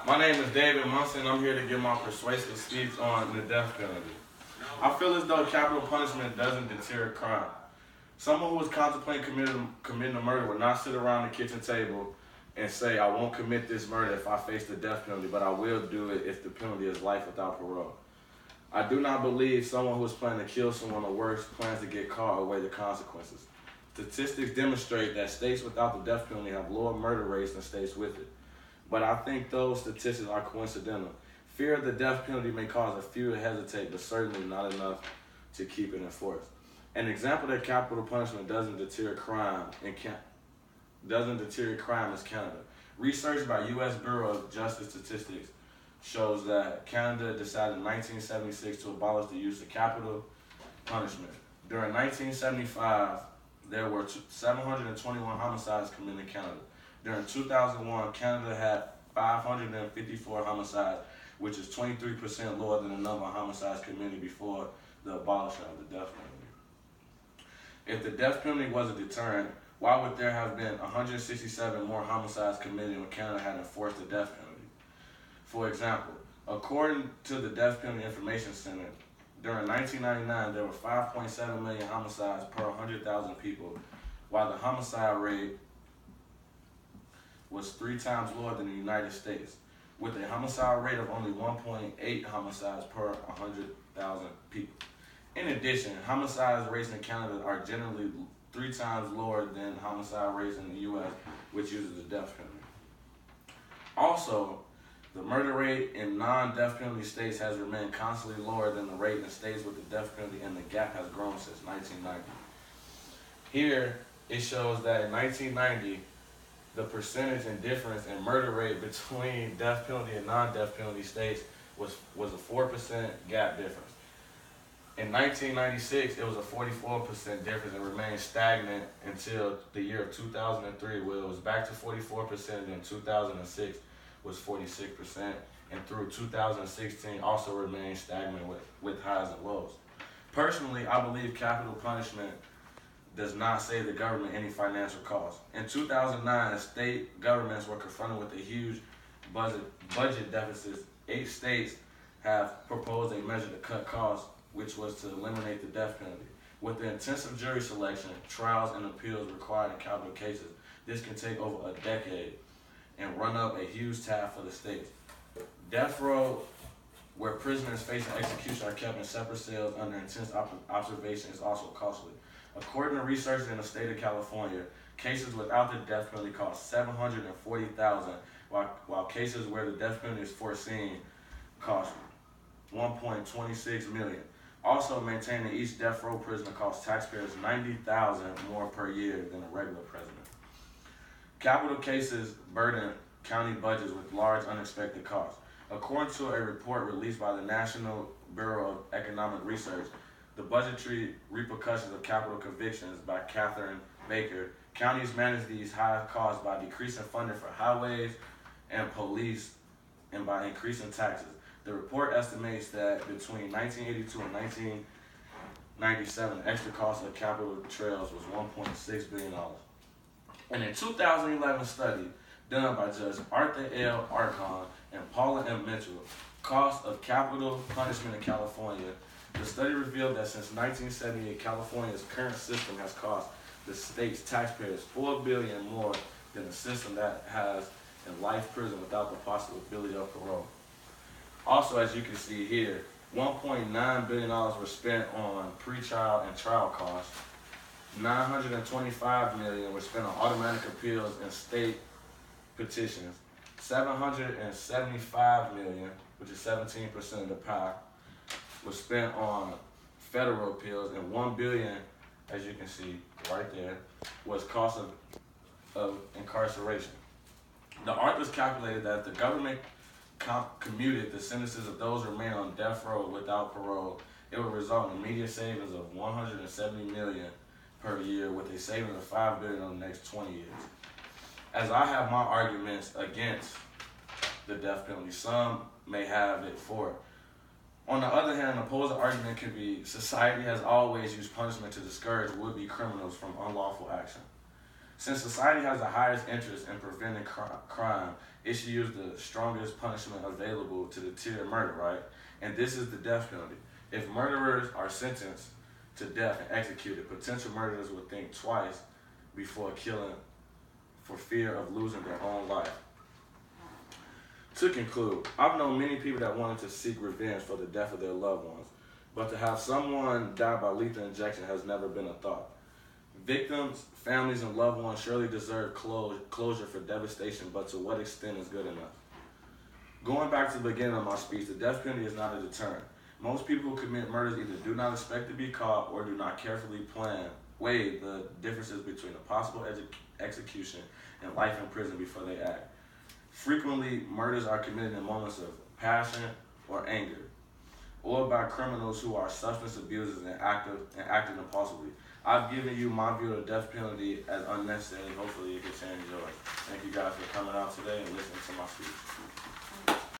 My name is David Munson. I'm here to give my persuasive speech on the death penalty. I feel as though capital punishment doesn't deter crime. Someone who is contemplating committing a murder would not sit around the kitchen table and say, I won't commit this murder if I face the death penalty, but I will do it if the penalty is life without parole. I do not believe someone who is planning to kill someone or worse plans to get caught or weigh the consequences. Statistics demonstrate that states without the death penalty have lower murder rates than states with it. But I think those statistics are coincidental. Fear of the death penalty may cause a few to hesitate, but certainly not enough to keep it enforced. An example that capital punishment doesn't deter crime is Canada. Research by U.S. Bureau of Justice Statistics shows that Canada decided in 1976 to abolish the use of capital punishment. During 1975, there were 721 homicides committed in Canada. During 2001, Canada had 554 homicides, which is 23% lower than the number of homicides committed before the abolishment of the death penalty. If the death penalty was a deterrent, why would there have been 167 more homicides committed when Canada had enforced the death penalty? For example, according to the Death Penalty Information Center, during 1999, there were 5.7 million homicides per 100,000 people, while the homicide rate was 3 times lower than the United States, with a homicide rate of only 1.8 homicides per 100,000 people. In addition, homicide rates in Canada are generally 3 times lower than homicide rates in the U.S., which uses the death penalty. Also, the murder rate in non-death penalty states has remained constantly lower than the rate in states with the death penalty, and the gap has grown since 1990. Here, it shows that in 1990, the percentage and difference in murder rate between death penalty and non-death penalty states was a 4% gap difference. In 1996, it was a 44% difference and remained stagnant until the year of 2003, where it was back to 44%, and in 2006 was 46%, and through 2016 also remained stagnant with highs and lows. Personally, I believe capital punishment does not save the government any financial costs. In 2009, as state governments were confronted with a huge budget deficits, 8 states have proposed a measure to cut costs, which was to eliminate the death penalty. With the intensive jury selection, trials, and appeals required in capital cases, this can take over a decade and run up a huge tab for the states. Death row, where prisoners facing execution are kept in separate cells under intense observation, is also costly. According to researchers in the state of California, cases without the death penalty cost $740,000, while cases where the death penalty is foreseen cost $1.26 million. Also, maintaining each death row prisoner costs taxpayers $90,000 more per year than a regular prisoner. Capital cases burden county budgets with large unexpected costs. According to a report released by the National Bureau of Economic Research, The Budgetary Repercussions of Capital Convictions by Catherine Baker, counties manage these high costs by decreasing funding for highways and police and by increasing taxes. The report estimates that between 1982 and 1997, the extra cost of capital trails was $1.6 billion. And in 2011 study done by Judge Arthur L. Archon and Paula M. Mitchell, Cost of Capital Punishment in California, the study revealed that since 1978, California's current system has cost the state's taxpayers $4 billion more than a system that has in life prison without the possibility of parole. Also, as you can see here, $1.9 billion were spent on pretrial and trial costs. $925 million were spent on automatic appeals and state petitions. $775 million, which is 17% of the pie, was spent on federal appeals, and $1 billion, as you can see right there, was cost of incarceration. The authors calculated that the government commuted the sentences of those remaining on death row without parole, it would result in immediate savings of $170 million per year, with a savings of $5 billion in the next 20 years. As I have my arguments against the death penalty, some may have it for it. On the other hand, an opposing argument could be society has always used punishment to discourage would-be criminals from unlawful action. Since society has the highest interest in preventing crime, it should use the strongest punishment available to deter murder, right? And this is the death penalty. If murderers are sentenced to death and executed, potential murderers would think twice before killing for fear of losing their own life. To conclude, I've known many people that wanted to seek revenge for the death of their loved ones, but to have someone die by lethal injection has never been a thought. Victims, families, and loved ones surely deserve closure for devastation, but to what extent is good enough? Going back to the beginning of my speech, the death penalty is not a deterrent. Most people who commit murders either do not expect to be caught or do not carefully weigh the differences between a possible execution and life in prison before they act. Frequently, murders are committed in moments of passion or anger, or by criminals who are substance abusers and acting impulsively. I've given you my view of the death penalty as unnecessary. Hopefully it can change yours. Thank you guys for coming out today and listening to my speech.